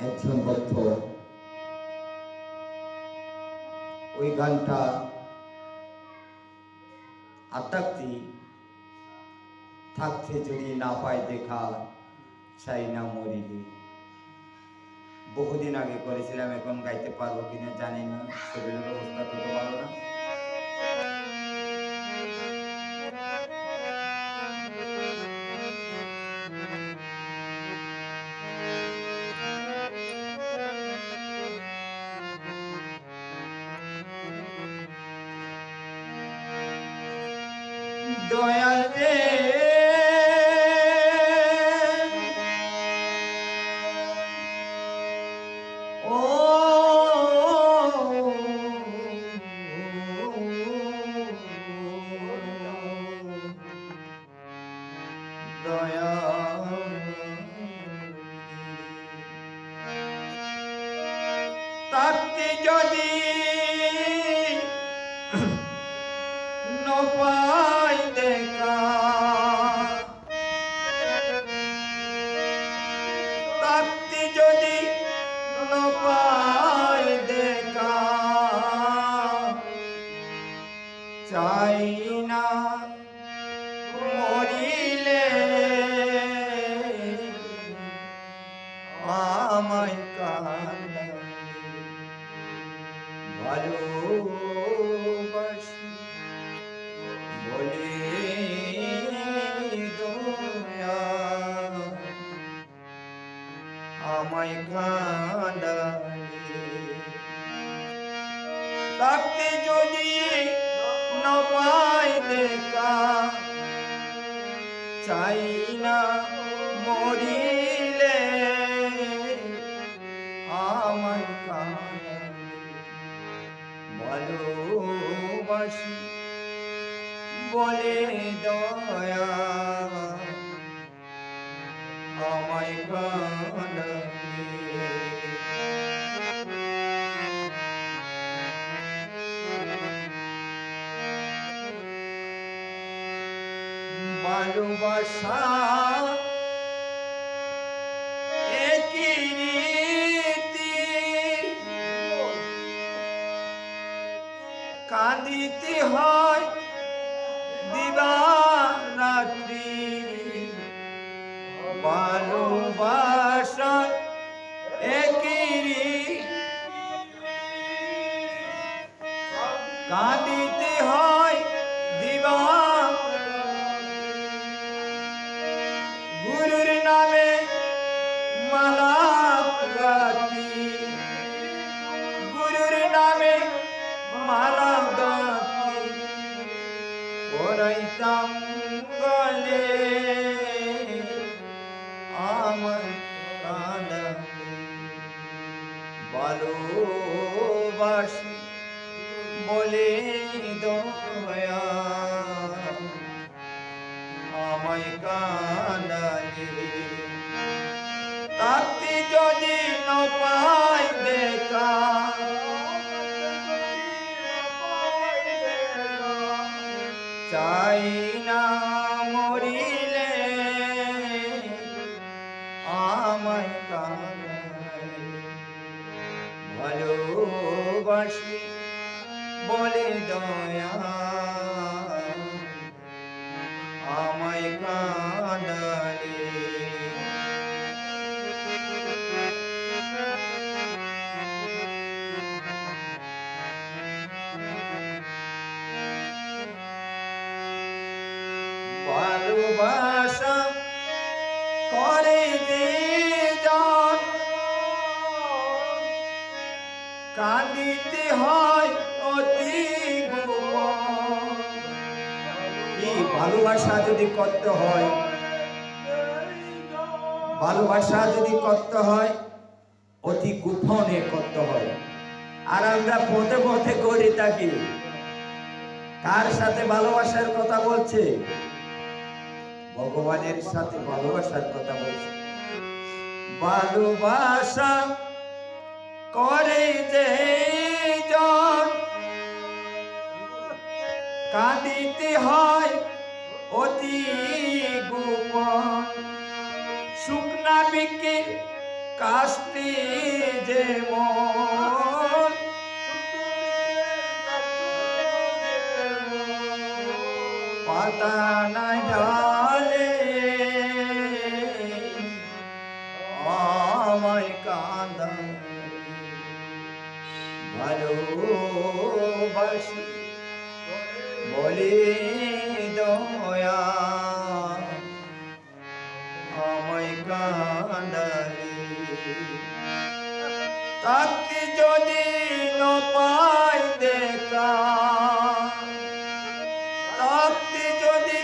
একজন ভক্ত ওই গানটা আত্মাক্তি থাকতে যদি না পায় দেখা চাই না মরিলে। বহুদিন আগে করেছিলাম, এখন গাইতে পারবো কিনা জানি না, শরীরের অবস্থা তত ভালো না। দয়াল রে ও দয়াল তাতে যদি নপাই দেখা তাতে যদি নপাই দেখা চাই না মরিলে আমায় কাঁদালে ভালোবাসি বলে দয়া আমায় কাঁদালে থাকতে যদি না পাই দেখা চাই না মরিলে আমায় কাঁদালে ভালোবাসি বলে দয়া আমায় কাঁদালে ভালোবাসা একই রীতি কাঁদিতে হয় দিবারাত্রি ভালোবাসা একই রীতি কাঁদিতে হয় দিবা গুরুর নামে মালা গাতি গুরুর নামে মালা গাতি পরাইতাম গলে আমার কাঁদালে ভালোবাসি বলে দয়া আমায় কাঁদালে তাতে যদি না পাই দেখা চাই না মরিলে আমায় কাঁদালে ভালোবাসি বলে দয়া আমায় কাঁদালে ভালোবাসা করে দিজন কাঁদিতে হয় অতি গোপন। কি ভালোবাসা যদি করতে হয়, ভালোবাসা যদি করতে হয় অতি গোপনে করতে হয়। আর আমরা পথে পথে করে থাকি, কার সাথে ভালোবাসার কথা বলছে? ভগবানের সাথে ভালোবাসার কথা বলছে। ভালোবাসা করে যে কাঁদিতে হয় অতি গোপন। শুকনা বিকির কাষ্টি যেমন পাতা নাই ঢালে আমায় কাঁদায় ভালোবাসি বলে দয়া আমায় কাঁদালে তাকে যদি ন পাই দেখা তাকে যদি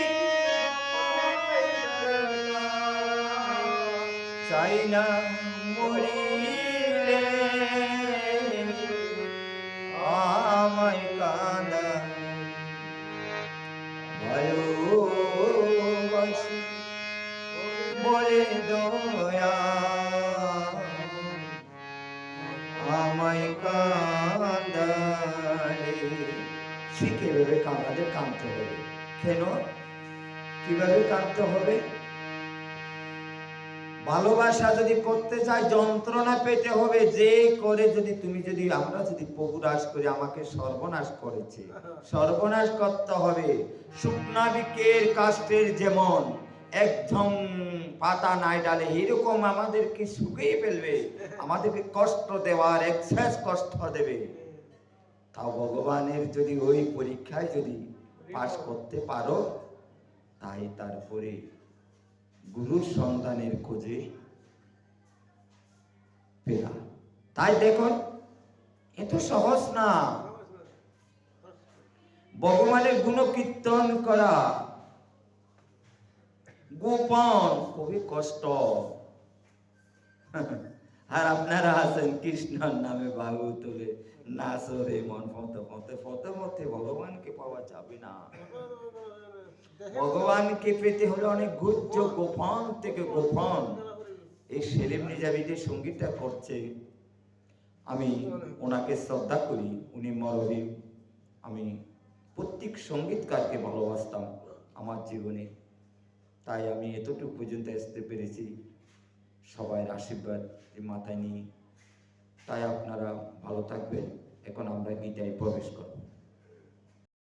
চাই না মরিলে আমায় কাঁদালে ভালোবাসি বলে দয়া আমায় কাঁদালে। শিখে ভেবে আমাদের কাঁদতে হবে। কেন? কিভাবে কাঁদতে হবে? ভালোবাসা যদি করতে চাই যন্ত্রণা পেতে হবে। যে করে যদি তুমি যদি আমরা যদি প্রভুরাস করি আমাকে সর্বনাশ করেছে, সর্বনাশ করতে হবে। শুকনাবিকের কাষ্টের যেমন একদম পাতা নাই ডালে, এরকম আমাদেরকে শুকিয়ে ফেলবে, আমাদেরকে কষ্ট দেওয়ার এক্সেস কষ্ট দেবে। তাও ভগবানের যদি ওই পরীক্ষায় যদি পাশ করতে পারো, তাই তারপরে গুরুর সন্তানের খোঁজে পেলা। তাই দেখুন, এত সহজ না ভগবানের গুণ কীর্তন করা, গোপন খুবই কষ্ট। আর আপনারা আছেন কৃষ্ণর নামে বাহু তুলে নাচরে মন পথে পথে পথে পথে ভগবানকে পাওয়া যাবে না। ভগবানকে পেতে হলে অনেক গুহ্য, গোপন থেকে গোপন। এই সেলিম নিজামী যে সঙ্গীতটা করছে, আমি ওনাকে শ্রদ্ধা করি, উনি মরবী। আমি প্রত্যেক সঙ্গীতকারকে ভালোবাসতাম আমার জীবনে, তাই আমি এতটুকু পর্যন্ত আসতে পেরেছি সবাই আশীর্বাদ মাথায় নিয়ে। তাই আপনারা ভালো থাকবেন। এখন আমরা গীতায় প্রবেশ করব।